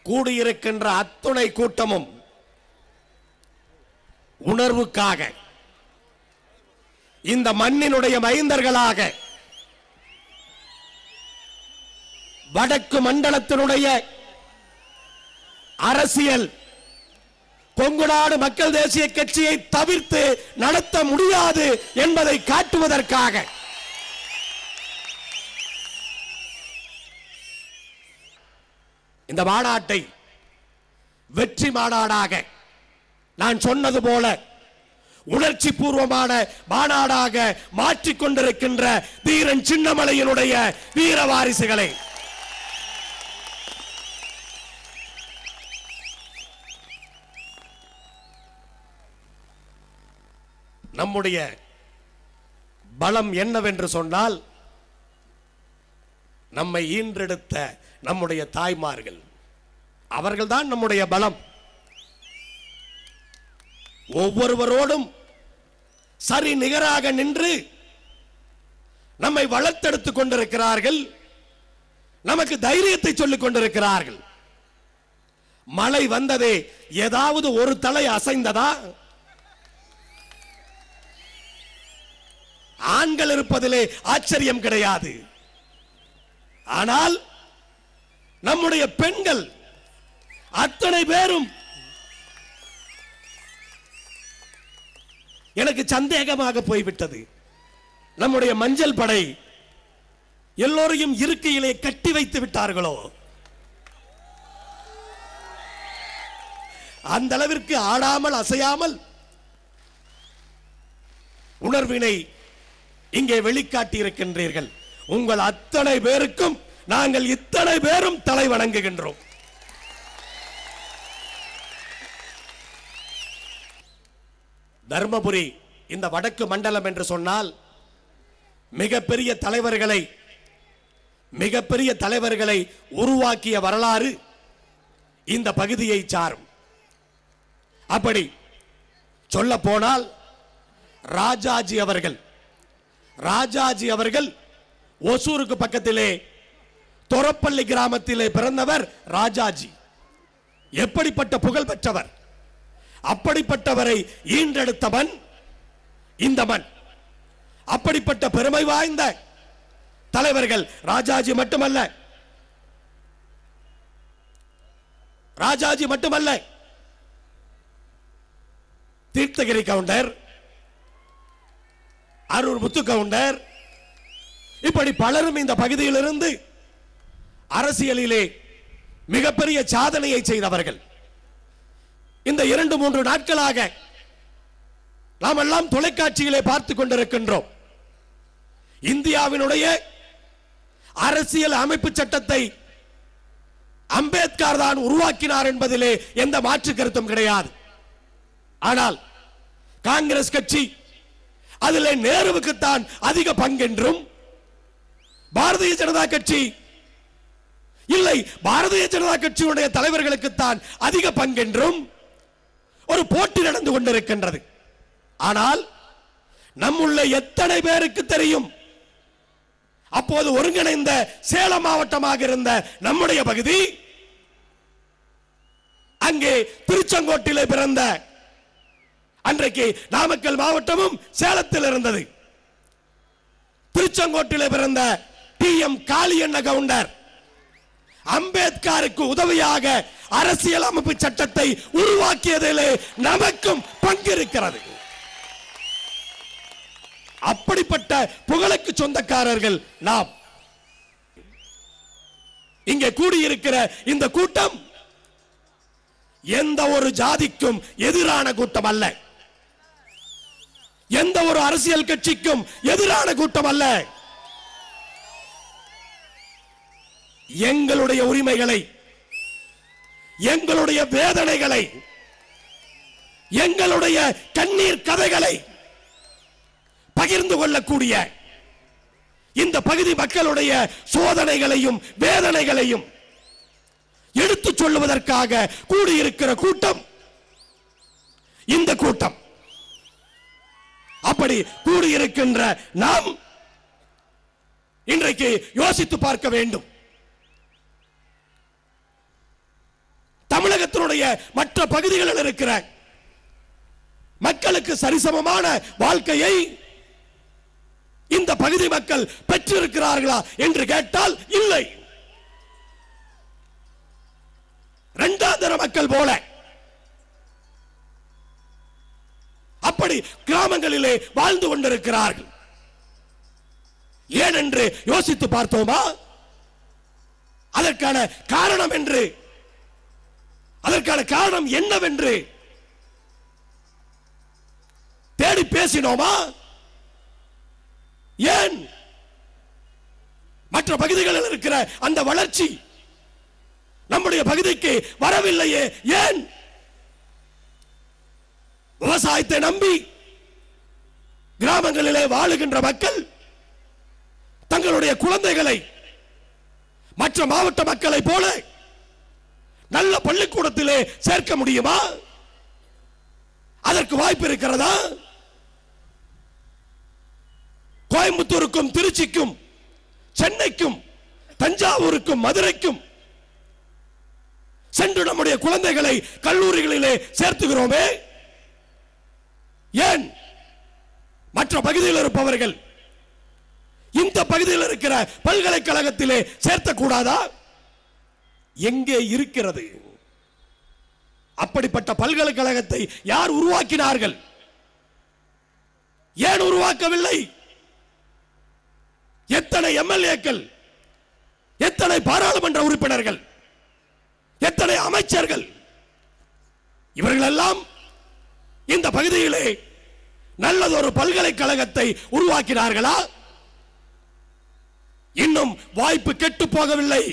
கூடியிருக்கின்ற அத்துணை கூட்டமும் உணர்வுக்காக, இந்த மண்ணினுடைய மைந்தர்களாக, வடக்கு மண்டலத்தினுடைய அரசியல் கொங்குநாடு மக்கள் தேசிய கட்சியை தவிர்த்து நடத்த முடியாது என்பதை காட்டுவதற்காக இந்த மாநாட்டை வெற்றி மாநாடாக, நான் சொன்னது போல உணர்ச்சி பூர்வமான மாநாடாக மாற்றிக் கொண்டிருக்கின்ற வீரன் சின்னமலையினுடைய வீர வாரிசுகளை, நம்முடைய பலம் என்னவென்று சொன்னால், நம்மை ஈன்றெடுத்த நம்முடைய தாய்மார்கள், அவர்கள்தான் நம்முடைய பலம். ஒவ்வொருவரோடும் சரி நிகராக நின்று நம்மை வளர்த்தெடுத்துக் கொண்டிருக்கிறார்கள், நமக்கு தைரியத்தை சொல்லிக் கொண்டிருக்கிறார்கள். மழை வந்ததே, ஏதாவது ஒரு தலை அசைந்ததா? ஆண்கள் இருப்பதிலே ஆச்சரியம் கிடையாது. ஆனால் நம்முடைய பெண்கள் அத்தனை பேரும், எனக்கு சந்தேகமாக போய்விட்டது, நம்முடைய மஞ்சள் படை எல்லோரையும் இருக்கையிலே கட்டி வைத்து விட்டார்களோ? அந்த அளவிற்கு ஆடாமல் அசையாமல் உணர்வினை இங்கே வெளிக்காட்டி இருக்கின்றீர்கள். உங்கள் அத்தனை பேருக்கும் நாங்கள் இத்தனை பேரும் தலை வணங்குகின்றோம். தர்மபுரி இந்த வடக்கு மண்டலம் என்று சொன்னால் மிகப்பெரிய தலைவர்களை உருவாக்கிய வரலாறு இந்த பகுதியை சாரும். அப்படி சொல்ல போனால் ராஜாஜி அவர்கள் ஒசூருக்கு பக்கத்திலே தொரப்பள்ளி கிராமத்திலே பிறந்தவர் ராஜாஜி. எப்படிப்பட்ட புகழ் பெற்றவர்! அப்படிப்பட்டவரை ஈன்றெடுத்தவன் இந்த மண். அப்படிப்பட்ட பெருமை வாய்ந்த தலைவர்கள் ராஜாஜி மட்டுமல்ல, தீர்த்தகிரி கவுண்டர், அரூர் முத்து கவுண்டர், இப்படி பலரும் இந்த பகுதியிலிருந்து அரசியலிலே மிகப்பெரிய சாதனையை செய்தவர்கள். இந்த 2-3 நாட்களாக நாம் எல்லாம் தொலைக்காட்சியிலே பார்த்துக் கொண்டிருக்கின்றோம். இந்தியாவினுடைய அரசியல் அமைப்பு சட்டத்தை அம்பேத்கர் தான் உருவாக்கினார் என்பதிலே எந்த மாற்று கருத்தும் கிடையாது. ஆனால் காங்கிரஸ் கட்சி அதிலே நேருவுக்குத்தான் அதிக பங்கென்றும், பாரதிய ஜனதா கட்சி இல்லை, பாரதிய ஜனதா கட்சியுடைய தலைவர்களுக்குத்தான் அதிக பங்கென்றும் ஒரு போட்டி நடந்து கொண்டிருக்கின்றது. ஆனால் நம்முள்ள எத்தனை பேருக்கு தெரியும், அப்போது ஒருங்கிணைந்த சேலம் மாவட்டமாக இருந்த நம்முடைய பகுதி, அங்கே திருச்செங்கோட்டிலே பிறந்த, அன்றைக்கு நாமக்கல் மாவட்டமும் சேலத்தில் இருந்தது, திருச்செங்கோட்டிலே பிறந்த டி.எம். காளியண்ண கவுண்டர் அம்பேத்கருக்கு உதவியாக அரசியல் அமைப்பு சட்டத்தை உருவாக்கியதிலே நமக்கும் பங்கு இருக்கிறது. அப்படிப்பட்ட புகழுக்கு சொந்தக்காரர்கள் நாம். இங்கே கூடியிருக்கிற இந்த கூட்டம் எந்த ஒரு ஜாதிக்கும் எதிரான கூட்டம் அல்ல, எந்த ஒரு அரசியல் கட்சிக்கும் எதிரான கூட்டம் அல்ல. எங்களுடைய உரிமைகளை, எங்களுடைய வேதனைகளை, எங்களுடைய கண்ணீர் கதைகளை பகிர்ந்து கொள்ளக்கூடிய, இந்த பகுதி மக்களுடைய சோதனைகளையும் வேதனைகளையும் எடுத்துச் சொல்லுவதற்காக கூடியிருக்கிற கூட்டம் இந்த கூட்டம். அப்படி கூடியிருக்கின்ற நாம் இன்றைக்கு யோசித்து பார்க்க வேண்டும். தமிழகத்தினுடைய மற்ற பகுதிகளில் இருக்கிற மக்களுக்கு சரிசமமான வாழ்க்கையை இந்த பகுதி மக்கள் பெற்றிருக்கிறார்களா என்று கேட்டால் இல்லை. இரண்டாம் தர மக்கள் போல அப்படி கிராமங்களிலே வாழ்ந்து கொண்டிருக்கிறார்கள். ஏன் என்று யோசித்து பார்த்தோமா? அதற்கான காரணம் என்னவென்று தேடி பேசினோமா? ஏன் மற்ற பகுதிகளில் இருக்கிற அந்த வளர்ச்சி நம்முடைய பகுதிக்கு வரவில்லையே? ஏன்? விவசாயத்தை நம்பி கிராமங்களிலே வாழுகின்ற மக்கள் தங்களுடைய குழந்தைகளை மற்ற மாவட்ட மக்களை போல நல்ல பள்ளிக்கூடத்திலே சேர்க்க முடியுமா? அதற்கு வாய்ப்பு இருக்கிறதா? கோயம்புத்தூருக்கும் திருச்சிக்கும் சென்னைக்கும் தஞ்சாவூருக்கும் மதுரைக்கும் சென்று நம்முடைய குழந்தைகளை கல்லூரிகளிலே சேர்த்துகிறோமே, ஏன் மற்ற பகுதியில் இருப்பவர்கள் இந்த பகுதியில் இருக்கிற பல்கலைக்கழகத்திலே சேர்த்தக்கூடாதா? எங்கே இருக்கிறது? அப்படிப்பட்ட பல்கலைக்கழகத்தை யார் உருவாக்கினார்கள்? ஏன் உருவாக்கவில்லை? எத்தனை எம்எல்ஏக்கள், எத்தனை பாராளுமன்ற உறுப்பினர்கள், எத்தனை அமைச்சர்கள், இவர்கள் எல்லாம் இந்த பகுதியிலே நல்லதொரு பல்கலைக்கழகத்தை உருவாக்கினார்களா? இன்னும் வாய்ப்பு கெட்டு போகவில்லை.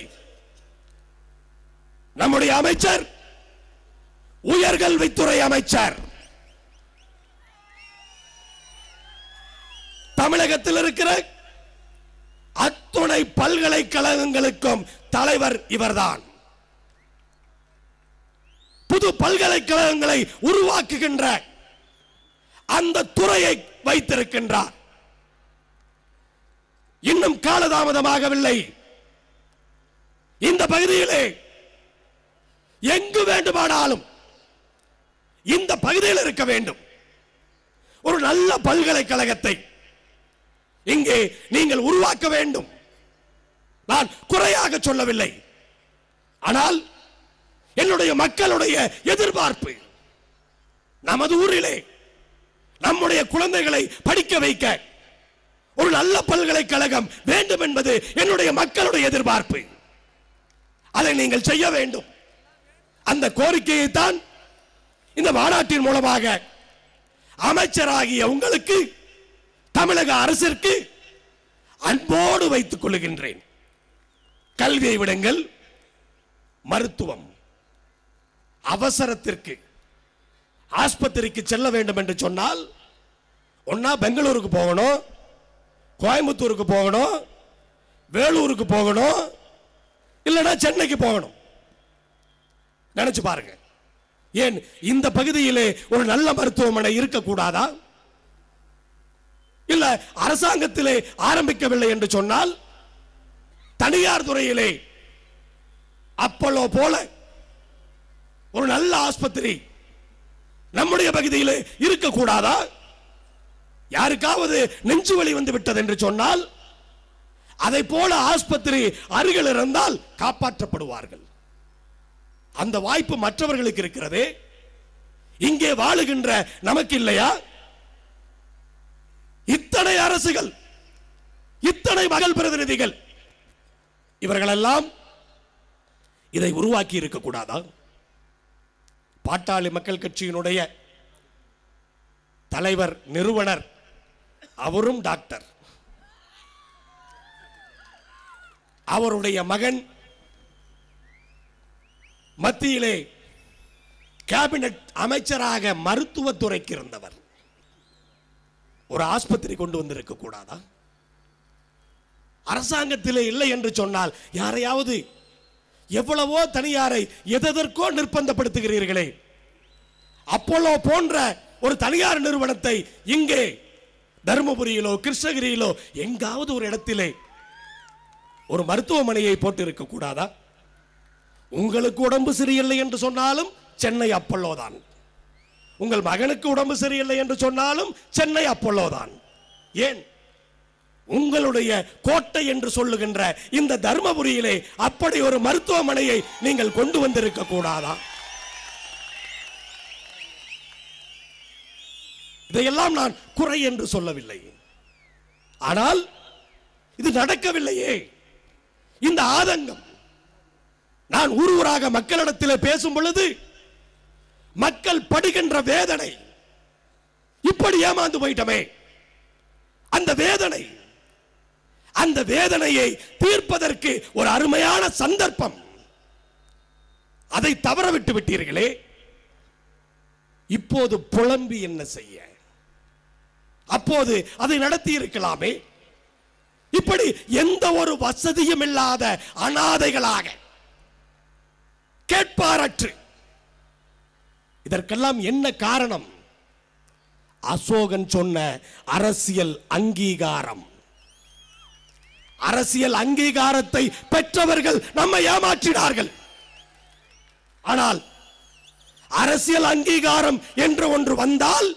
நம்முடைய அமைச்சர் உயர்கல்வித்துறை அமைச்சர், தமிழகத்தில் இருக்கிற அத்துணை பல்கலைக்கழகங்களுக்கும் தலைவர் இவர்தான். புது பல்கலைக்கழகங்களை உருவாக்குகின்ற அந்த துறையை வைத்திருக்கின்றார். இன்னும் காலதாமதமாகவில்லை. இந்த பகுதியிலே எங்கு வேண்டுமானாலும் இந்த பகுதியில் இருக்க வேண்டும் ஒரு நல்ல பல்கலைக்கழகத்தை இங்கே நீங்கள் உருவாக்க வேண்டும். நான் குறையாக சொல்லவில்லை. ஆனால் என்னுடைய மக்களுடைய எதிர்பார்ப்பு நமது ஊரிலே நம்முடைய குழந்தைகளை படிக்க வைக்க ஒரு நல்ல பல்கலைக்கழகம் வேண்டும் என்பது என்னுடைய மக்களுடைய எதிர்பார்ப்பு. அதை நீங்கள் செய்ய வேண்டும். அந்த கோரிக்கையை தான் இந்த மாநாட்டின் மூலமாக அமைச்சராகிய உங்களுக்கு, தமிழக அரசிற்கு அன்போடு வைத்துக் கொள்ளுகின்றேன். கல்வியை விடுங்கள், மருத்துவம், அவசரத்திற்கு ஆஸ்பத்திரிக்கு செல்ல வேண்டும் என்று சொன்னால் ஒன்னா பெங்களூருக்கு போகணும், கோயம்புத்தூருக்கு போகணும், வேலூருக்கு போகணும், இல்லைன்னா சென்னைக்கு போகணும். நினைச்சு பாருங்க. ஏன் இந்த பகுதியிலே ஒரு நல்ல மருத்துவமனை இருக்கக்கூடாதா? இல்ல அரசாங்கத்திலே ஆரம்பிக்கவில்லை என்று சொன்னால் தனியார் துறையிலே அப்போலோ போல ஒரு நல்ல ஆஸ்பத்திரி நம்முடைய பகுதியிலே இருக்கக்கூடாதா? யாருக்காவது நெஞ்சு வலி வந்து விட்டது என்று சொன்னால் அதை போல ஆஸ்பத்திரி அருகில் இருந்தால் காப்பாற்றப்படுவார்கள். அந்த வாய்ப்பு மற்றவர்களுக்கு இருக்கிறதே, இங்கே வாழுகின்ற நமக்கு இல்லையா? இத்தனை அரசுகள், இத்தனை மகள் பிரதிநிதிகள், இவர்களெல்லாம் இதை உருவாக்கி இருக்க கூடாதா? பாட்டாளி மக்கள் கட்சியினுடைய தலைவர், நிறுவனர், அவரும் டாக்டர். அவருடைய மகன் மத்தியிலே கேபினட் அமைச்சராக மருத்துவத்துறைக்கு இருந்தவர். ஒரு ஆஸ்பத்திரி கொண்டு வந்திருக்க கூடாதா? அரசாங்கத்திலே இல்லை என்று சொன்னால் யாரையாவது, எவ்வளவோ தனியாரை எதற்கோ நிர்பந்தப்படுத்துகிறீர்களே, அப்போலோ போன்ற ஒரு தனியார் நிறுவனத்தை இங்கே தருமபுரியிலோ கிருஷ்ணகிரியிலோ எங்காவது ஒரு இடத்திலே ஒரு மருத்துவமனையை போட்டு இருக்க கூடாதா? உங்களுக்கு உடம்பு சரியில்லை என்று சொன்னாலும் சென்னை அப்பல்லோ தான். உங்கள் மகனுக்கு உடம்பு சரியில்லை என்று சொன்னாலும் சென்னை அப்பல்லோ தான். ஏன்? உங்களுடைய கோட்டை என்று சொல்லுகின்ற இந்த தர்மபுரியிலே அப்படி ஒரு மருத்துவமனையை நீங்கள் கொண்டு வந்திருக்க கூடாதா? இதையெல்லாம் நான் குறை என்று சொல்லவில்லை. ஆனால் இது நடக்கவில்லையே. இந்த ஆதங்கம் நான் ஊராக மக்களிடத்தில் பேசும் பொழுது மக்கள் படுகின்ற வேதனை, இப்படி ஏமாந்து போயிட்டமே, அந்த வேதனையை தீர்ப்பதற்கு ஒரு அருமையான சந்தர்ப்பம், அதை தவறவிட்டு விட்டீர்களே. இப்போது புலம்பி என்ன செய்ய? அப்போது அதை நடத்தி இருக்கலாமே. இப்படி எந்த ஒரு வசதியும் இல்லாத அனாதைகளாக, கேட்பாரற்று, இதற்கெல்லாம் என்ன காரணம்? அசோகன் சொன்ன அரசியல் அங்கீகாரம். அரசியல் அங்கீகாரத்தை பெற்றவர்கள் நம்மை ஏமாற்றினார்கள். ஆனால் அரசியல் அங்கீகாரம் என்று ஒன்று வந்தால்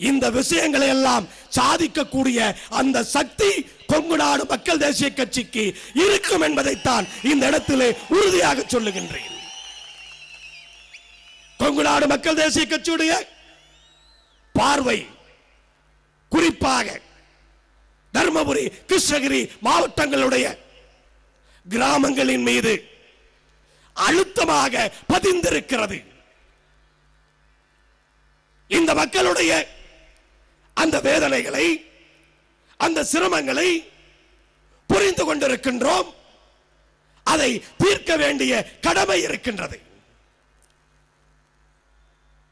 இந்த விஷயங்களை எல்லாம் சாதிக்கக்கூடிய அந்த சக்தி கொங்கு நாடு மக்கள் தேசிய கட்சிக்கு இருக்கும் என்பதைத்தான் இந்த இடத்திலே உறுதியாக சொல்லுகின்றேன். கொங்கு நாடு மக்கள் தேசிய கட்சியுடைய பார்வை குறிப்பாக தர்மபுரி, கிருஷ்ணகிரி மாவட்டங்களுடைய கிராமங்களின் மீது அழுத்தமாக பதிந்திருக்கிறது. இந்த மக்களுடைய அந்த வேதனைகளை, அந்த சிரமங்களை புரிந்து கொண்டிருக்கின்றோம். அதை தீர்க்க வேண்டிய கடமை இருக்கின்றது.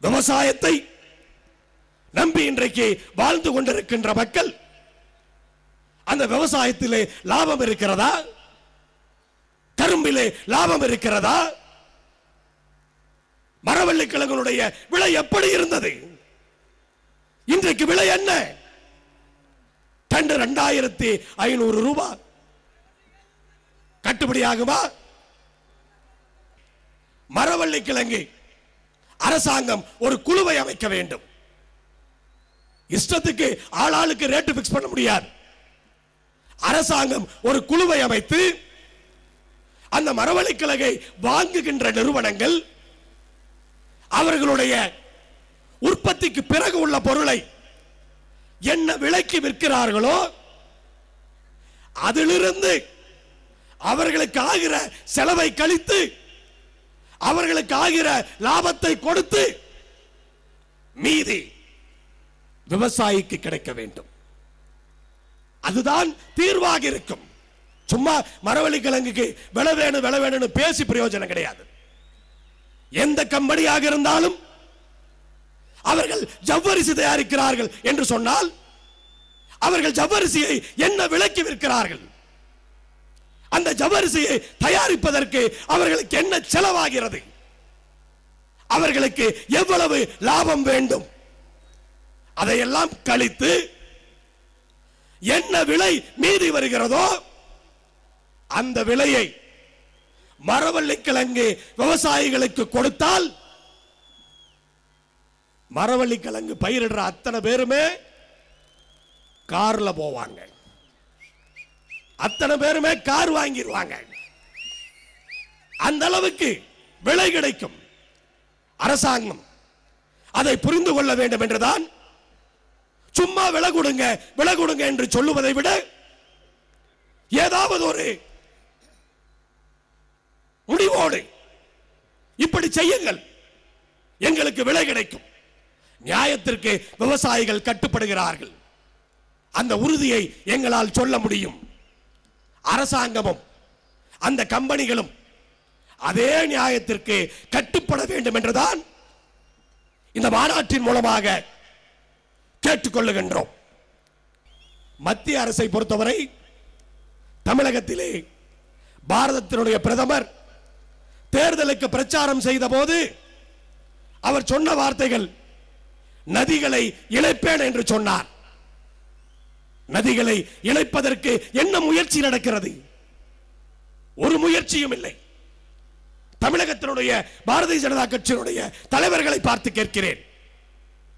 விவசாயத்தை நம்பி இன்றைக்கு வாழ்ந்து கொண்டிருக்கின்ற மக்கள், அந்த விவசாயத்திலே லாபம் இருக்கிறதா? கரும்பிலே லாபம் இருக்கிறதா? மரவள்ளி கிழங்குடைய விலை எப்படி இருந்தது? இன்றைக்கு விலை என்ன? டன் 2500 ரூபாய். கட்டுப்படியாகுமா? மரவள்ளி கிழங்கு அரசாங்கம் ஒரு குழுவை அமைக்க வேண்டும். இஷ்டத்துக்கு ஆளாளுக்கு ரேட்டு பிக்ஸ் பண்ண முடியாது. அரசாங்கம் ஒரு குழுவை அமைத்து அந்த மரவள்ளி கிழங்கை வாங்குகின்ற நிறுவனங்கள் அவர்களுடைய உற்பத்திக்கு பிறகு உள்ள பொருளை என்ன விலைக்கு விற்கிறார்களோ அதிலிருந்து அவர்களுக்கு ஆகிற செலவை கழித்து அவர்களுக்கு ஆகிற லாபத்தை கொடுத்து மீதி விவசாயிக்கு கிடைக்க வேண்டும். அதுதான் தீர்வாக இருக்கும். சும்மா மரவள்ளி கிழங்குக்கு விலை வேணும்னு பேசி பிரயோஜனம் கிடையாது. எந்த கம்பெனியாக இருந்தாலும் அவர்கள் ஜவ்வரிசி தயாரிக்கிறார்கள் என்று சொன்னால் அவர்கள் ஜவ்வரிசியை என்ன விலைக்கு விற்கிறார்கள்? அந்த ஜவ்வரிசியை தயாரிப்பதற்கு அவர்களுக்கு என்ன செலவாகிறது? அவர்களுக்கு எவ்வளவு லாபம் வேண்டும்? அதையெல்லாம் கழித்து என்ன விலை மீதி வருகிறதோ அந்த விலையை மரவள்ளி கிழங்கு விவசாயிகளுக்கு கொடுத்தால் மரவள்ளி கிழங்கு பயிரிடுற அத்தனை பேருமே கார்ல போவாங்க, அத்தனை பேருமே கார் வாங்கிடுவாங்க. அந்த அளவுக்கு விலை கிடைக்கும். அரசாங்கம் அதை புரிந்து கொள்ள வேண்டும் என்றுதான் சும்மா விலை கொடுங்க என்று சொல்லுவதை விட ஏதாவது ஒரு முடிவோடு இப்படி செய்யுங்கள், எங்களுக்கு விலை கிடைக்கும். நியாயத்திற்கு விவசாயிகள் கட்டுப்படுகிறார்கள். அந்த உறுதியை எங்களால் சொல்ல முடியும். அரசாங்கமும் அந்த கம்பெனிகளும் அதே நியாயத்திற்கு கட்டுப்பட வேண்டும் என்றுதான் இந்த மாநாட்டின் மூலமாக கேட்டுக்கொள்ளுகின்றோம். மத்திய அரசை பொறுத்தவரை தமிழகத்திலே பாரதத்தினுடைய பிரதமர் தேர்தலுக்கு பிரச்சாரம் செய்த போது அவர் சொன்ன வார்த்தைகள் நதிகளை இணைப்பேன் என்று சொன்னார். நதிகளை இணைப்பதற்கு என்ன முயற்சி நடக்கிறது? ஒரு முயற்சியும் இல்லை. தமிழகத்தினுடைய பாரதிய ஜனதா கட்சியினுடைய தலைவர்களை பார்த்து கேட்கிறேன்,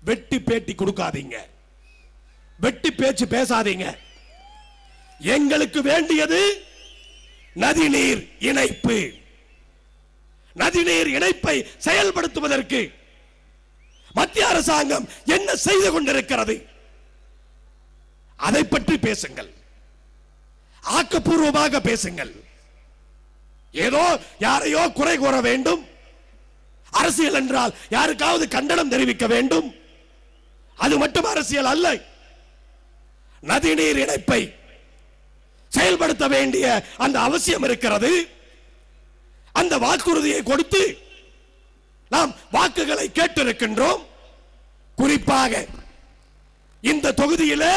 வெட்டி பேட்டி கொடுக்காதீங்க, வெட்டி பேச்சு பேசாதீங்க. எங்களுக்கு வேண்டியது நதிநீர் இணைப்பு. நதிநீர் இணைப்பை செயல்படுத்துவதற்கு மத்திய அரசாங்கம் என்ன செய்து கொண்டிருக்கிறது, அதை பற்றி பேசுங்கள், ஆக்கப்பூர்வமாக பேசுங்கள். ஏதோ யாரையோ குறை கூற வேண்டும், அரசியல் என்றால் யாருக்காவது கண்டனம் தெரிவிக்க வேண்டும், அது மட்டும் அரசியல் அல்ல. நதிநீர் இணைப்பை செயல்படுத்த வேண்டிய அந்த அவசியம் இருக்கிறது. அந்த வாக்குறுதியை கொடுத்து நாம் வாக்குகளை கேட்டிருக்கின்றோம். குறிப்பாக இந்த தொகுதியிலே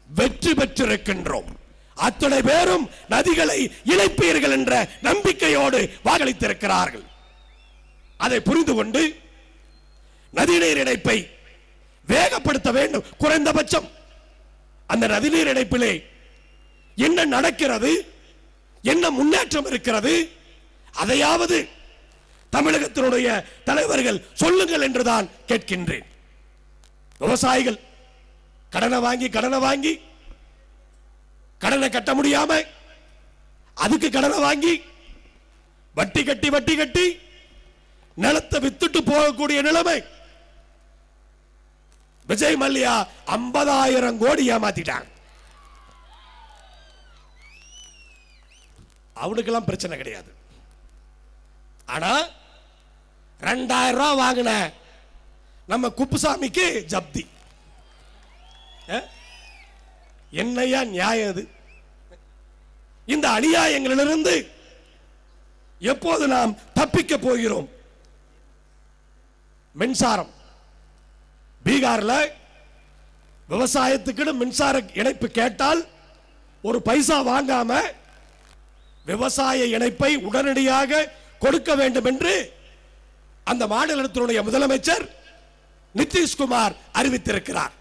வெற்றி பெற்றிருக்கின்றோம். அத்தனை பேரும் நதிகளை இணைப்பீர்கள் என்ற நம்பிக்கையோடு வாக்களித்திருக்கிறார்கள். அதை புரிந்து கொண்டு நதிநீர் இணைப்பை வேகப்படுத்த வேண்டும். குறைந்தபட்சம் அந்த நதிநீர் இணைப்பிலே என்ன நடக்கிறது, என்ன முன்னேற்றம் இருக்கிறது, அதையாவது தமிழகத்தினுடைய தலைவர்கள் சொல்லுங்கள் என்றுதான் கேட்கின்றேன். விவசாயிகள் கடனை வாங்கி கடனை கட்ட முடியாம அதுக்கு கடனை வாங்கி வட்டி கட்டி நிலத்தை வித்துட்டு போகக்கூடிய நிலைமை. விஜய் மல்லையா 50,000 கோடி ஏமாத்திட்டாங்க. அவனுக்கெல்லாம் பிரச்சனை கிடையாது. ஆனா 2,000 ரூபாய் வாங்கின நம்ம குப்புசாமிக்கு ஜப்தி. என்னையா நியாயம் இது? இந்த அநியாயங்களிலிருந்து எப்போது நாம் தப்பிக்க போகிறோம்? மின்சாரம் பீகார்ல விவசாயத்துக்கு மின்சார இணைப்பு கேட்டால் ஒரு பைசா வாங்காம விவசாய இணைப்பை உடனடியாக கொடுக்க வேண்டும் என்று அந்த மாநிலத்தினுடைய முதலமைச்சர் நிதிஷ்குமார் அறிவித்திருக்கிறார்.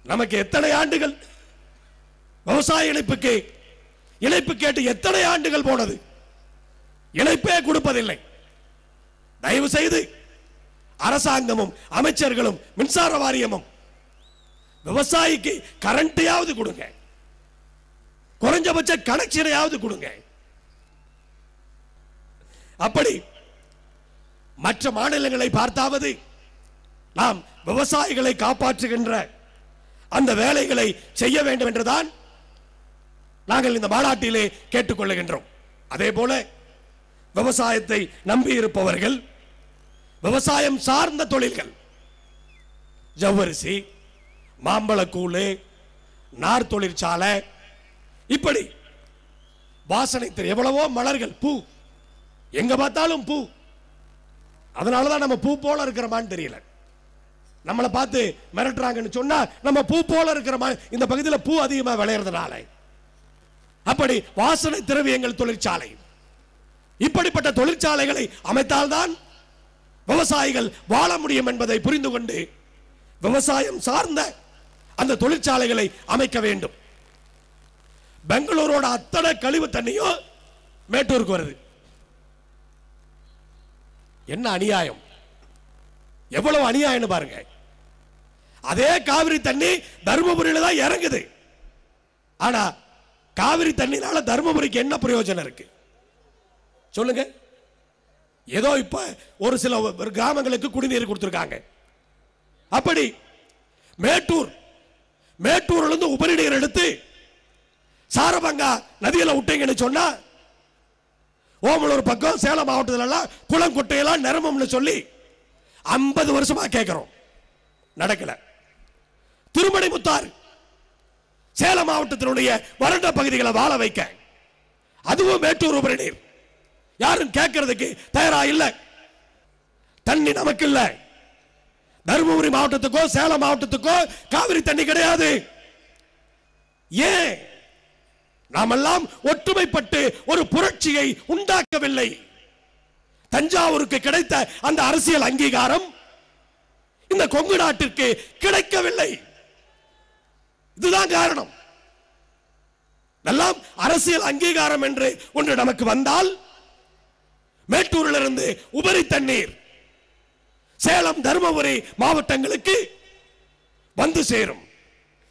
நமக்கு எத்தனை ஆண்டுகள் விவசாய இணைப்பு கேட்டு எத்தனை ஆண்டுகள் போனது, இணைப்பே கொடுப்பதில்லை. தயவு செய்து அரசாங்கமும் அமைச்சர்களும் மின்சார வாரியமும் விவசாயிக்கு கரண்டையாவது கொடுங்க, குறைஞ்சபட்ச கனெக்ஷனையாவது கொடுங்க. அப்படி மற்ற மாநிலங்களை பார்த்தாவது நாம் விவசாயிகளை காப்பாற்றுகின்ற அந்த வேலைகளை செய்ய வேண்டும் என்றுதான் நாங்கள் இந்த மாநாட்டிலே கேட்டுக்கொள்ளுகின்றோம். அதே போல விவசாயத்தை நம்பி இருப்பவர்கள், விவசாயம் சார்ந்த தொழில்கள், ஜவ்வரிசி, மாம்பழக்கூழு, நார் தொழிற்சாலை, இப்படி வாசனை எவ்வளவோ மலர்கள், பூ, எங்க பார்த்தாலும் பூ. அதனாலதான் நம்ம பூ போல இருக்கிறோமான்னு தெரியல. நம்மளை பார்த்து மிரட்டுறாங்கன்னு சொன்னா நம்ம பூ போல இருக்கிறோமா? இந்த பகுதியில் பூ அதிகமாக விளையிறதுனால. அப்படி வாசனை திரவியங்கள் தொழிற்சாலை, இப்படிப்பட்ட தொழிற்சாலைகளை அமைத்தால்தான் விவசாயிகள் வாழ முடியும் என்பதை புரிந்து கொண்டு விவசாயம் சார்ந்த அந்த தொழிற்சாலைகளை அமைக்க வேண்டும். பெங்களூரோட அத்தனை கழிவு தண்ணியும் மேட்டூருக்கு வருது. என்ன அநியாயம், எவ்வளவு அநியாயம் பாருங்க. அதே காவிரி தண்ணி தர்மபுரியில தான் இறங்குது. ஆனா காவிரி தண்ணினால தர்மபுரிக்கு என்ன பிரயோஜனம் இருக்கு சொல்லுங்க? ஏதோ இப்ப ஒரு சில கிராமங்களுக்கு குடிநீர் கொடுத்திருக்காங்க. அப்படி மேட்டூர்ல இருந்து உபரி நீர் எடுத்து சாரபங்கா நதியில விட்டீங்கன்னு சொன்னா ஓமலூர் பக்கம் சேலம் மாவட்டத்தில் எல்லாம் குளம் குட்டையெல்லாம் நிரம்பும்னு சொல்லி 50 வருஷமா கேட்கிறோம், நடக்கல. திருமணிமுத்தாறு சேலம் மாவட்டத்தினுடைய வறண்ட பகுதிகளை வாழ வைக்க, அதுவும் மேட்டூர் உபரி நீர் யாரும் கேட்கறதுக்கு தயாரா இல்ல. தண்ணி நமக்கு இல்ல. தருமபுரி மாவட்டத்துக்கோ சேலம் மாவட்டத்துக்கோ காவிரி தண்ணி கிடையாது. ஏன்? நாமெல்லாம் ஒற்றுமைப்பட்டு ஒரு புரட்சியை உண்டாக்கவில்லை. தஞ்சாவூருக்கு கிடைத்த அந்த அரசியல் அங்கீகாரம் இந்த கொங்கு நாட்டிற்கு கிடைக்கவில்லை. இதுதான் காரணம். எல்லாம் அரசியல் அங்கீகாரம் என்று ஒன்று நமக்கு வந்தால் மேட்டூரில் இருந்து உபரி தண்ணீர் சேலம் தருமபுரி மாவட்டங்களுக்கு வந்து சேரும்.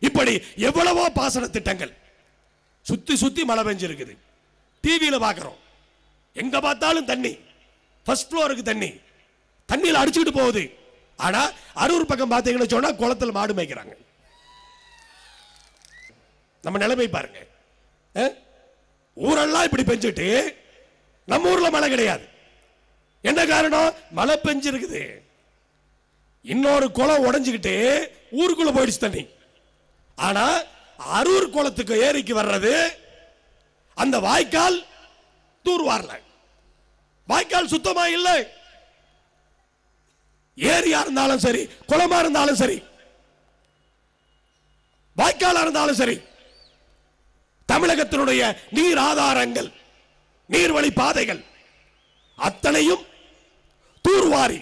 இப்படி எவ்வளவோ பாசன திட்டங்கள் சுத்தி சுத்தி மழை பெஞ்சிருக்குது. டிவியில பார்க்கிறோம், எங்க பார்த்தாலும் தண்ணி, ஃபர்ஸ்ட் ஃப்ளோருக்கு தண்ணி, தண்ணியில் அடிச்சுக்கிட்டு போகுது. ஆனா அரூர் பக்கம் பார்த்தீங்கன்னு சொன்னா குளத்தில் மாடு மேய்க்கிறாங்க. நம்ம நிலைமை பாருங்க. ஊரெல்லாம் இப்படி பெஞ்சிட்டு நம்ம ஊர்ல மழை கிடையாது. என்ன காரணம்? மழை பெஞ்சிருக்குது. இன்னொரு குளம் உடைஞ்சுக்கிட்டு ஊருக்குள்ள போயிடுச்சு தண்ணி. ஆனா அரூர் குளத்துக்கு ஏரிக்கு வர்றது அந்த வாய்க்கால் தூர்வாரல, வாய்க்கால் சுத்தமா இல்லை. ஏரியா இருந்தாலும் சரி, குளமா இருந்தாலும் சரி, வாய்க்காலா இருந்தாலும் சரி, தமிழகத்தினுடைய நீர் ஆதாரங்கள், நீர்வழி பாதைகள் அத்தனையும் தூர்வாரி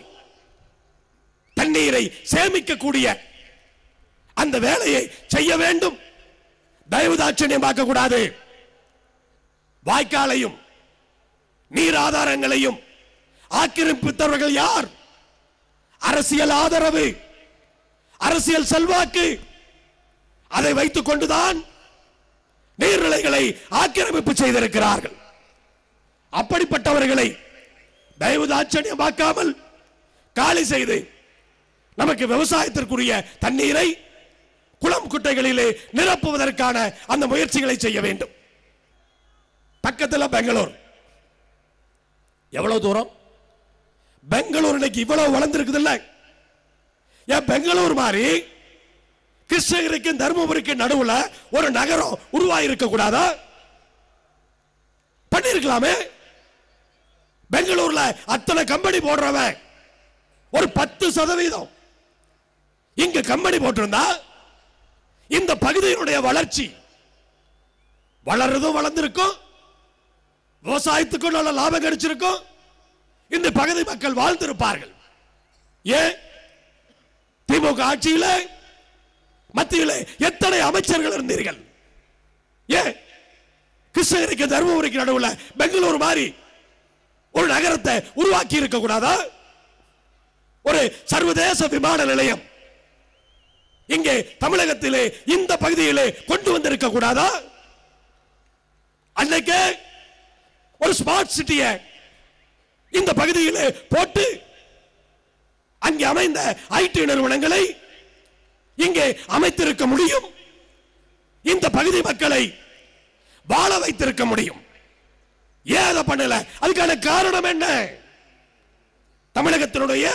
தண்ணீரை சேமிக்கக்கூடிய அந்த வேலையை செய்ய வேண்டும். தயவு தாட்சண்யம் பார்க்க கூடாது. வாய்க்காலையும் நீர் ஆதாரங்களையும் ஆக்கிரமித்தவர்கள் யார்? அரசியல் ஆதரவு, அரசியல் செல்வாக்கு, அதை வைத்துக் கொண்டுதான் நீர்நிலைகளை ஆக்கிரமிப்பு செய்திருக்கிறார்கள். அப்படிப்பட்டவர்களை தயவு தாட்சண்யம் பார்க்காமல் காலி செய்து நமக்கு விவசாயத்திற்குரிய தண்ணீரை குளம் குட்டைகளிலே நிரப்புவதற்கான அந்த முயற்சிகளை செய்ய வேண்டும். பக்கத்தில் பெங்களூர், எவ்வளவு தூரம்? பெங்களூர் இன்னைக்கு இவ்வளவு வளர்ந்திருக்குது இல்ல? ஏன் பெங்களூர் மாதிரி கிருஷ்ணகிரிக்கு தருமபுரிக்கு நடுவுல ஒரு நகரம் உருவாயிருக்க கூடாதா? பண்ணிருக்கலாமே. பெங்களூர்ல அத்தனை கம்பெனி போடுறவன் ஒரு 10% இங்க கம்பெனி போட்டிருந்தா இந்த பகுதியினுடைய வளர்ச்சி வளர்றதும் வளர்ந்திருக்கும், விவசாயத்துக்கும் நல்ல லாபம் கிடைச்சிருக்கும், இந்த பகுதி மக்கள் வாழ்ந்திருப்பார்கள். ஏன் திமுக ஆட்சியில மத்தியில் எத்தனை அமைச்சர்கள் இருந்தீர்கள்? ஏன் கிருஷ்ணகிரிக்கு தருமபுரிக்கு நடுவில் பெங்களூர் மாதிரி ஒரு நகரத்தை உருவாக்கி இருக்க கூடாதா? ஒரு சர்வதேச விமான நிலையம் இங்கே தமிழகத்திலே இந்த பகுதியிலே கொண்டு வந்திருக்க கூடாதா? அன்னைக்கு ஒரு ஸ்மார்ட் சிட்டியை இந்த பகுதியிலே போட்டு அங்கே அமைந்த ஐடி நிறுவனங்களை இங்கே அமைத்திருக்க முடியும். இந்த பகுதி மக்களை வாழ வைத்திருக்க முடியும். ஏன் அதை பண்ணல? அதுக்கான காரணம் என்ன? தமிழகத்தினுடைய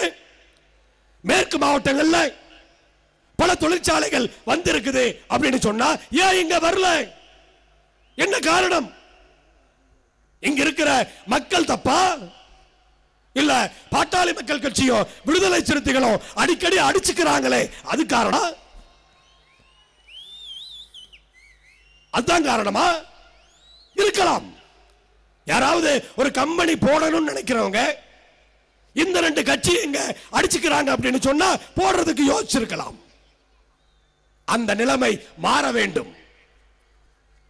மேற்கு மாவட்டங்கள்ல பல தொழிற்சாலைகள் வந்திருக்குது அப்படின்னு சொன்னா ஏன் இங்க வரல? என்ன காரணம்? இங்க இருக்கிற மக்கள் தப்பா? இல்ல பாட்டாளி மக்கள் கட்சியோ விடுதலை சிறுத்தைகளோ அடிக்கடி அடிச்சுக்கிறாங்களே அது காரணம்? அதுதான் காரணமா? இருக்கலாம். யாராவது ஒரு கம்பெனி போடணும்னு நினைக்கிறவங்க இந்த 2 கட்சி இங்க அடிச்சுக்கிறாங்க அப்படின்னு சொன்னா போடுறதுக்கு யோசிச்சிருக்கலாம். அந்த நிலைமை மாற வேண்டும்.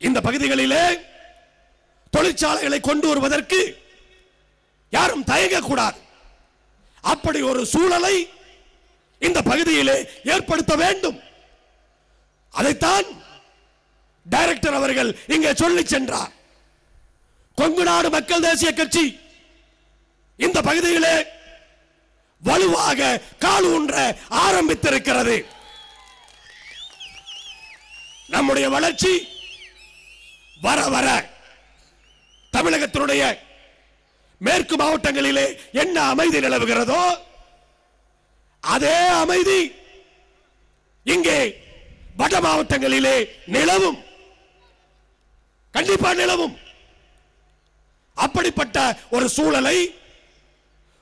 இந்த பகுதிகளிலே தொழிற்சாலைகளை கொண்டு வருவதற்கு யாரும் தயங்க கூடாது. அப்படி ஒரு சூழலை இந்த பகுதியிலே ஏற்படுத்த வேண்டும். அதைத்தான் டைரக்டர் அவர்கள் இங்கே சொல்லி சென்றார். கொங்கு நாடு மக்கள் தேசிய கட்சி இந்த பகுதியிலே வலுவாக கால் ஊன்ற ஆரம்பித்திருக்கிறது. நம்முடைய வளர்ச்சி வர வர தமிழகத்தினுடைய மேற்கு மாவட்டங்களிலே என்ன அமைதி நிலவுகிறதோ அதே அமைதி இங்கே வட மாவட்டங்களிலே நிலவும், கண்டிப்பா நிலவும். அப்படிப்பட்ட ஒரு சூழலை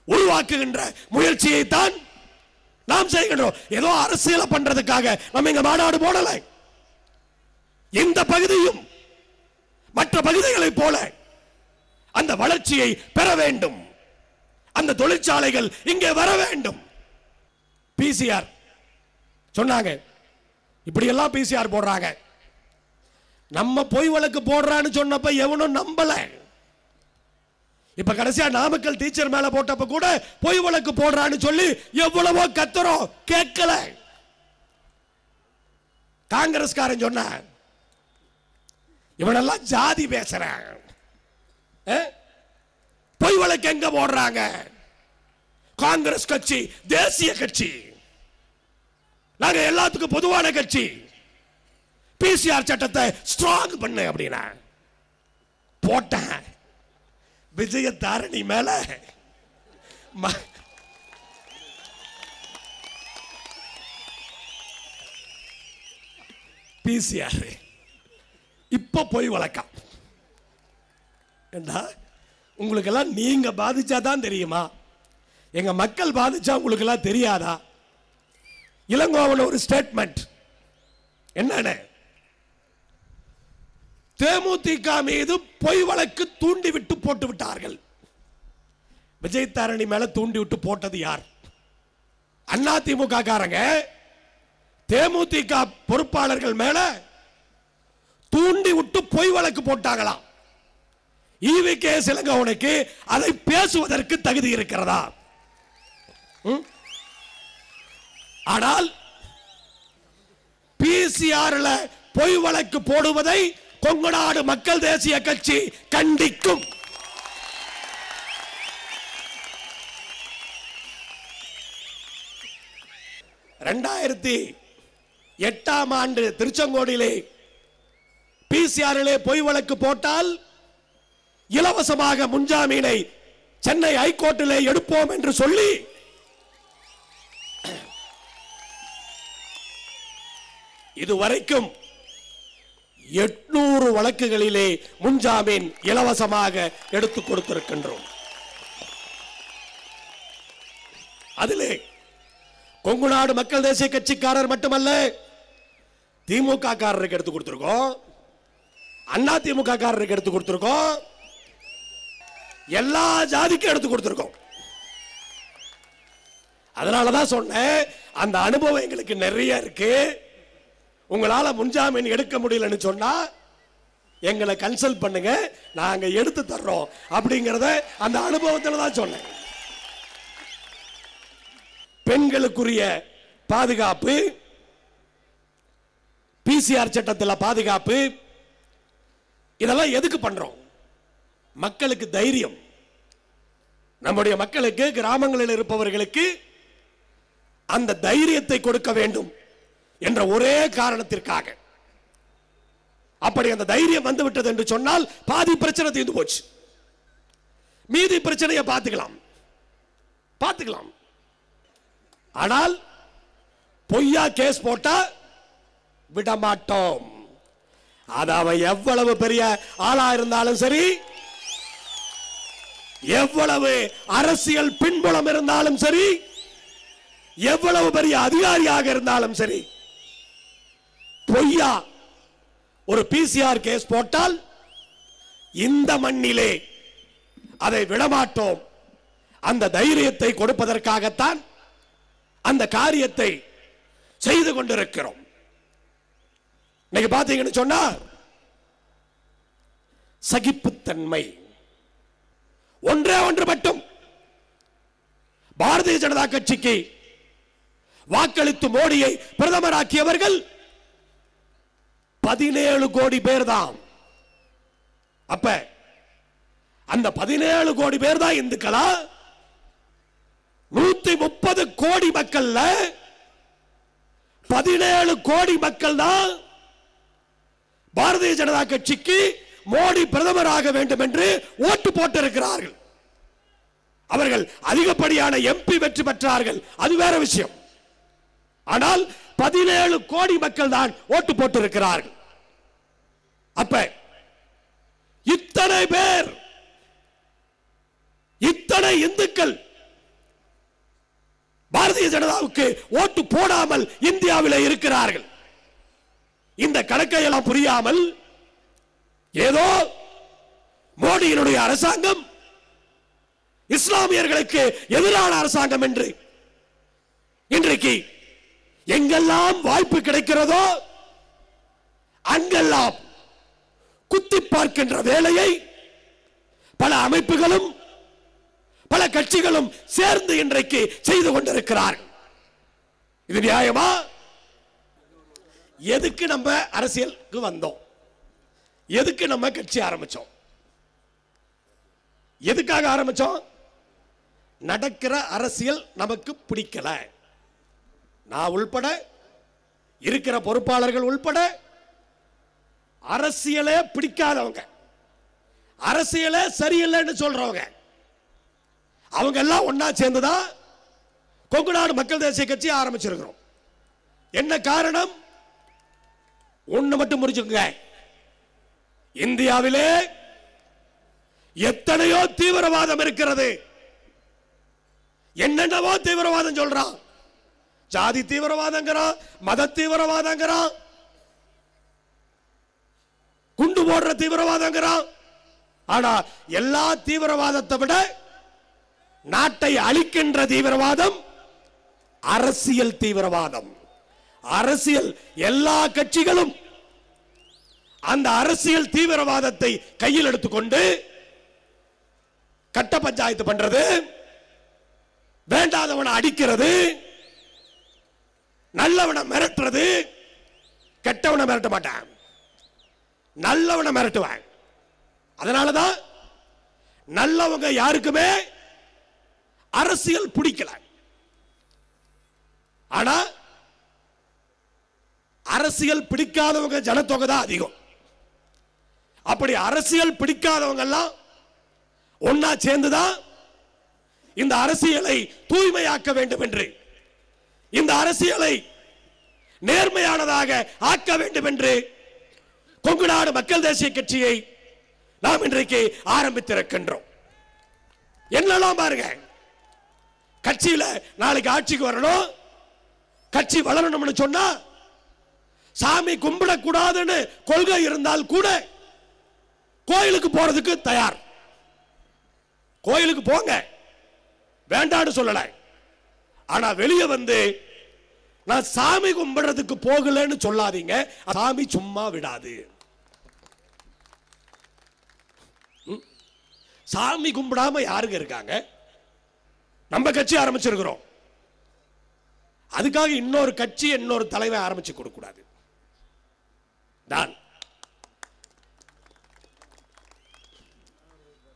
உருவாக்குகின்ற முயற்சியை தான் நாம் செய்கின்றோம். ஏதோ அரசியல் பண்றதுக்காக நம்ம இங்க மாநாடு போடல. இந்த பகுதியும் மற்ற பகுதிகளைப் போல அந்த வளர்ச்சியை பெற வேண்டும். அந்த தொழிற்சாலைகள் இங்கே வர வேண்டும். பிசிஆர் சொன்னாங்க, இப்படி எல்லாம் பிசிஆர் போடுறாங்க. நம்ம பொய் வழக்கு போடுறான்னு சொன்னப்ப எவனும் நம்பல. இப்ப கடைசியா நாமக்கல் டீச்சர் மேல போட்டப்ப கூட பொய் வழக்கு போடுறான்னு சொல்லி எவ்வளவோ கத்துறோம், கேட்கல. காங்கிரஸ்காரன் சொன்ன இவனெல்லாம் ஜாதி பேசுறான், பொய் வழக்கு எங்க போடுறாங்க? காங்கிரஸ் கட்சி தேசிய கட்சி, நாங்க எல்லாத்துக்கும் பொதுவான கட்சி, பிசிஆர் சட்டத்தை ஸ்ட்ராங் பண்ணு அப்படின்னா போட்டேன். விஜய தாரணி மேல பிசிஆர் இப்ப போய் வழக்கம். உங்களுக்கு எல்லாம் நீங்க பாதிச்சாதான் தெரியுமா? எங்க மக்கள் பாதிச்சா உங்களுக்கு எல்லாம் தெரியாதா? இளங்கோவன் ஒரு ஸ்டேட்மெண்ட் என்னன்னு, தேமுதிக மீது பொய் வழக்கு தூண்டி விட்டு போட்டு விட்டார்கள். விஜய் தாரணி மேல தூண்டி விட்டு போட்டது யார்? அதிமுக காரங்க தேமுதிக பொறுப்பாளர்கள் மேல தூண்டி விட்டு பொய் வழக்கு போட்டாங்களாம். ஈவிகே இளங்கோவனுக்கு அதை பேசுவதற்கு தகுதி இருக்கிறதா? ஆனால் பிசிஆர்ல பொய் வழக்கு போடுவதை கொங்குநாடு மக்கள் தேசிய கட்சி கண்டிக்கும். இரண்டாயிரத்தி 8ஆம் ஆண்டு திருச்செங்கோடியிலே பிசிஆரிலே பொய் வழக்கு போட்டால் இலவசமாக முன்ஜாமீனை சென்னை ஹைகோர்ட்டிலே எடுப்போம் என்று சொல்லி இதுவரைக்கும் 800 வழக்குகளிலே முன்ஜாமீன் இலவசமாக எடுத்துக் கொடுத்திருக்கின்றோம். அதிலே கொங்குநாடு மக்கள் தேசிய கட்சிக்காரர் மட்டுமல்ல, திமுக காரருக்கு எடுத்து கொடுத்திருக்கோம், அண்ணா திமுக காரருக்கு எடுத்து கொடுத்திருக்கோம், எல்லா ஜாதிக்கும் எடுத்து கொடுத்திருக்கோம். அதனாலதான் சொன்னேன், அந்த அனுபவம் எங்களுக்கு நிறைய இருக்கு. உங்களால முன்ஜாமீன் எடுக்க முடியலன்னு சொன்னா எங்களை கன்சல்ட் பண்ணுங்க, நாங்க எடுத்து தர்றோம் அப்படிங்கறத அந்த அனுபவத்தில் தான் சொன்னேன். பெண்களுக்குரிய பாதுகாப்பு, பிசிஆர் சட்டத்தில் பாதுகாப்பு, இதெல்லாம் எதுக்கு பண்றோம்? மக்களுக்கு தைரியம். நம்முடைய மக்களுக்கு, கிராமங்களில் இருப்பவர்களுக்கு அந்த தைரியத்தை கொடுக்க வேண்டும் என்ற ஒரே காரணத்திற்காக. அப்படி அந்த தைரியம் வந்து விட்டது என்று சொன்னால் பாதி பிரச்சனை தீர்ந்து போச்சு. மீதி பிரச்சனையை பார்த்துக்கலாம். ஆனால் பொய்யா கேஸ் போட்டா விடமாட்டோம். அது அவன் எவ்வளவு பெரிய ஆளா இருந்தாலும் சரி, எவ்வளவு அரசியல் பின்புலம் இருந்தாலும் சரி, எவ்வளவு பெரிய அதிகாரியாக இருந்தாலும் சரி, பொய்யா ஒரு பிசிஆர் கேஸ் போட்டால் இந்த மண்ணிலே அதை விடமாட்டோம். அந்த தைரியத்தை கொடுப்பதற்காகத்தான் அந்த காரியத்தை செய்து கொண்டிருக்கிறோம். இன்னைக்கு பாத்தீங்கன்னு சொன்னா சகிப்புத்தன்மை ஒன்றே ஒன்று மட்டும். பாரதிய ஜனதா கட்சிக்கு வாக்களித்து மோடியை பிரதமராக்கியவர்கள் 17 கோடி பேர் தான். அப்ப அந்த 17 கோடி பேர் தான் இந்துக்களா? 130 கோடி மக்கள் 17 கோடி மக்கள் தான் பாரதிய ஜனதா கட்சிக்கு மோடி பிரதமராக வேண்டும் என்று ஓட்டு போட்டிருக்கிறார்கள். அவர்கள் அதிகப்படியான எம்பி வெற்றி பெற்றார்கள், அது வேற விஷயம். ஆனால் 17 கோடி மக்கள் தான் ஓட்டு போட்டிருக்கிறார்கள். அப்ப இத்தனை பேர், இத்தனை இந்துக்கள் பாரதிய ஜனதாவுக்கு ஓட்டு போடாமல் இந்தியாவில் இருக்கிறார்கள். இந்த கணக்கை எல்லாம் புரியாமல் ஏதோ மோடியினுடைய அரசாங்கம் இஸ்லாமியர்களுக்கு எதிரான அரசாங்கம் என்று இன்றைக்கு எங்கெல்லாம் வாய்ப்பு கிடைக்கிறதோ அங்கெல்லாம் குத்தி பார்க்கின்ற வேலையை பல அமைப்புகளும் பல கட்சிகளும் சேர்ந்து இன்றைக்கு செய்து கொண்டிருக்கிறார்கள். இது நியாயமா? எதுக்கு நம்ம அரசியலுக்கு வந்தோம்? எதுக்கு நம்ம கட்சி ஆரம்பிச்சோம்? எதுக்காக ஆரம்பிச்சோம்? நடக்கிற அரசியல் நமக்கு பிடிக்கல. நான் உள்பட, இருக்கிற பொறுப்பாளர்கள் உள்பட, அரசியலே பிடிக்காதவங்க, அரசியலே சரியில்லைன்னு சொல்றவங்க, அவங்க எல்லாம் ஒன்னா சேர்ந்துதான் கொங்கு நாடு மக்கள் தேசிய கட்சி ஆரம்பிச்சிருக்கிறோம். என்ன காரணம்? ஒண்ணு மட்டும் புரிஞ்சுக்கங்க. இந்தியாவிலே எத்தனையோ தீவிரவாதம் இருக்கிறது. என்னென்னவோ தீவிரவாதம் சொல்றான். ஜாதி தீவிரவாதங்கிறான், மத தீவிரவாதங்கிறான், குண்டு போடுற தீவிரவாதங்கிறான். ஆனா எல்லா தீவிரவாதத்தை விட நாட்டை அழிக்கின்ற தீவிரவாதம் அரசியல் தீவிரவாதம். அரசியல் எல்லா கட்சிகளும் அந்த அரசியல் தீவிரவாதத்தை கையில் எடுத்துக்கொண்டு கட்ட பஞ்சாயத்து பண்றது, வேண்டாதவனை அடிக்கிறது, நல்லவனை மிரட்டுறது. கெட்டவனை மிரட்ட மாட்டான், நல்லவனை மிரட்டுவான். அதனாலதான் நல்லவங்க யாருக்குமே அரசியல் பிடிக்கல. ஆனா அரசியல் பிடிக்காதவங்க ஜனத்தொகை தான் அதிகம். அப்படி அரசியல் பிடிக்காதவங்க எல்லாம் ஒன்னா சேர்ந்துதான் இந்த அரசியலை தூய்மையாக்க வேண்டும் என்று, இந்த அரசியலை நேர்மையானதாக ஆக்க வேண்டும் என்று கொங்கு நாடு மக்கள் தேசிய கட்சியை நாம் இன்றைக்கு ஆரம்பித்திருக்கின்றோம். என்னெல்லாம் பாருங்க, கட்சியில நாளைக்கு ஆட்சிக்கு வரணும், கட்சி வளரணும்னு சொன்னா சாமி கும்பிடக்கூடாதுன்னு கொள்கை இருந்தால் கூட கோயிலுக்கு போறதுக்கு தயார். கோயிலுக்கு போங்க, வேண்டான்னு சொல்லல. ஆனா வெளியே வந்து நான் சாமி கும்பிடுறதுக்கு போகலன்னு சொல்லாதீங்க. சாமி சும்மா விடாது. சாமி கும்பிடாம யாருங்க இருக்காங்க? நம்ம கட்சி ஆரம்பிச்சிருக்கிறோம். அதுக்காக இன்னொரு கட்சி இன்னொரு தலைவர் ஆரம்பிச்சு கொடுக்க கூடாது.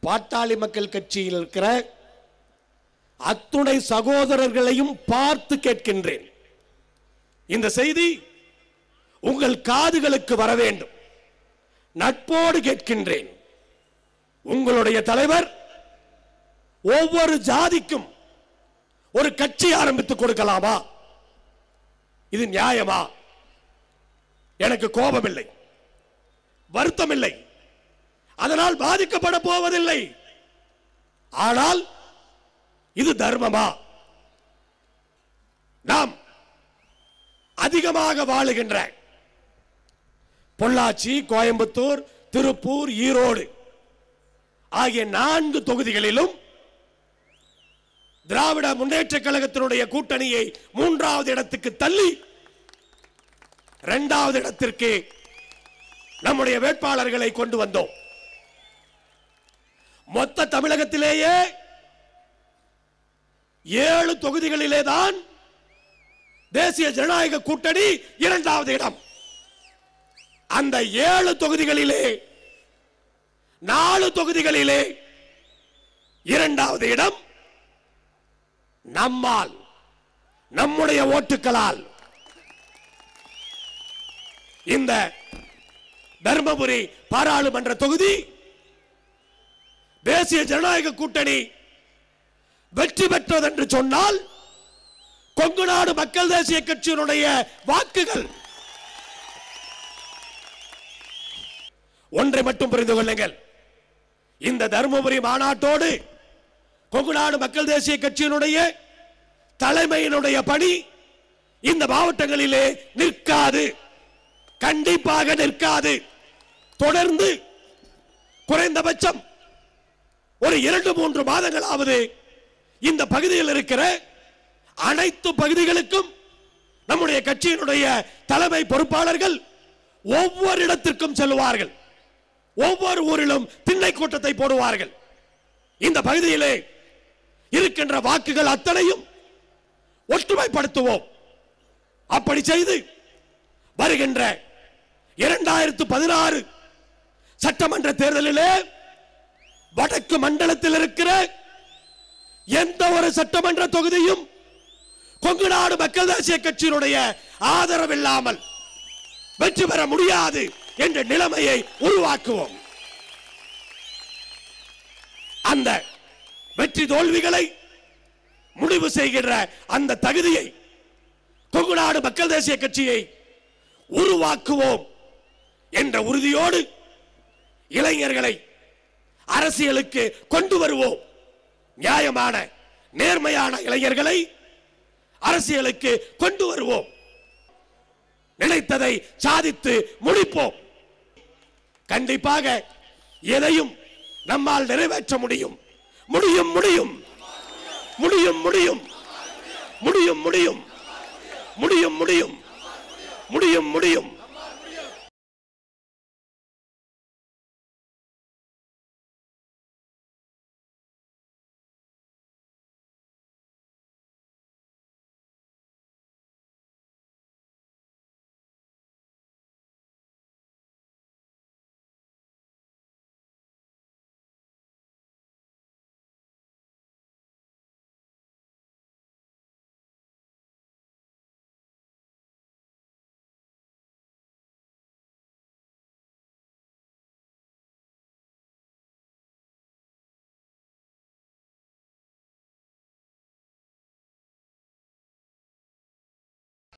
பாட்டாளி மக்கள் கட்சியில் இருக்கிற அத்துணை சகோதரர்களையும் பார்த்து கேட்கின்றேன். இந்த செய்தி உங்கள் காதுகளுக்கு வர வேண்டும். நட்போடு கேட்கின்றேன். உங்களுடைய தலைவர் ஒவ்வொரு ஜாதிக்கும் ஒரு கட்சி ஆரம்பித்து கொடுக்கலாமா? இது நியாயமா? எனக்கு கோபம் இல்லை, வருத்தம் இல்லை, அதனால் பாதிக்கப்பட போவதில்லை. ஆனால் இது தர்மமா? நாம் அதிகமாக வாழுகின்ற பொள்ளாச்சி, கோயம்புத்தூர், திருப்பூர், ஈரோடு ஆகிய 4 தொகுதிகளிலும் திராவிட முன்னேற்ற கழகத்தினுடைய கூட்டணியை 3வது இடத்துக்கு தள்ளி 2வது இடத்திற்கு நம்முடைய வேட்பாளர்களை கொண்டு வந்தோம். மொத்த தமிழகத்திலேயே 7 தொகுதிகளிலே தான் தேசிய ஜனநாயக கூட்டணி 2வது இடம். அந்த 7 தொகுதிகளிலே 4 தொகுதிகளிலே 2வது இடம் நம்மால், நம்முடைய ஓட்டுக்களால். இந்த தர்மபுரி பாராளுமன்ற தொகுதி தேசிய ஜனநாயக கூட்டணி வெற்றி பெற்றது என்று சொன்னால் கொங்கு நாடு மக்கள் தேசிய கட்சியினுடைய வாக்குகள். ஒன்றை மட்டும் புரிந்து கொள்ளுங்கள், இந்த தர்மபுரி மாநாட்டோடு கொங்கு நாடு மக்கள் தேசிய கட்சியினுடைய தலைமையினுடைய பணி இந்த மாவட்டங்களிலே நிற்காது, கண்டிப்பாக நிற்காது. தொடர்ந்து குறைந்தபட்சம் ஒரு 2-3 மாதங்களாவது இந்த பகுதியில் இருக்கிற அனைத்து பகுதிகளுக்கும் நம்முடைய கட்சியினுடைய தலைமை பொறுப்பாளர்கள் ஒவ்வொரு இடத்திற்கும் செல்வார்கள். ஒவ்வொரு ஊரிலும் திண்ணை கூட்டத்தை போடுவார்கள். இந்த பகுதியிலே இருக்கின்ற வாக்குகள் அத்தனையும் ஒற்றுமைப்படுத்துவோம். அப்படி செய்து வருகின்ற 2016 சட்டமன்ற தேர்தலிலே வடக்கு மண்டலத்தில் இருக்கிற எந்த ஒரு சட்டமன்ற தொகுதியும் கொங்கு நாடு மக்கள் தேசிய கட்சியினுடைய ஆதரவில்லாமல் வெற்றி பெற முடியாது என்ற நிலைமையை உருவாக்குவோம். அந்த வெற்றி தோல்விகளை முடிவு செய்கின்ற அந்த தகுதியை கொங்கு நாடு மக்கள் தேசிய கட்சியை உருவாக்குவோம் என்ற உறுதியோடு இளைஞர்களை அரசியலுக்கு கொண்டு வருவோம். நியாயமான நேர்மையான இளைஞர்களை அரசியலுக்கு கொண்டு வருவோம். நினைத்ததை சாதித்து முடிப்போம். கண்டிப்பாக எதையும் நம்மால் நிறைவேற்ற முடியும். முடியும் முடியும் முடியும் முடியும் முடியும் முடியும் முடியும் முடியும் முடியும் முடியும்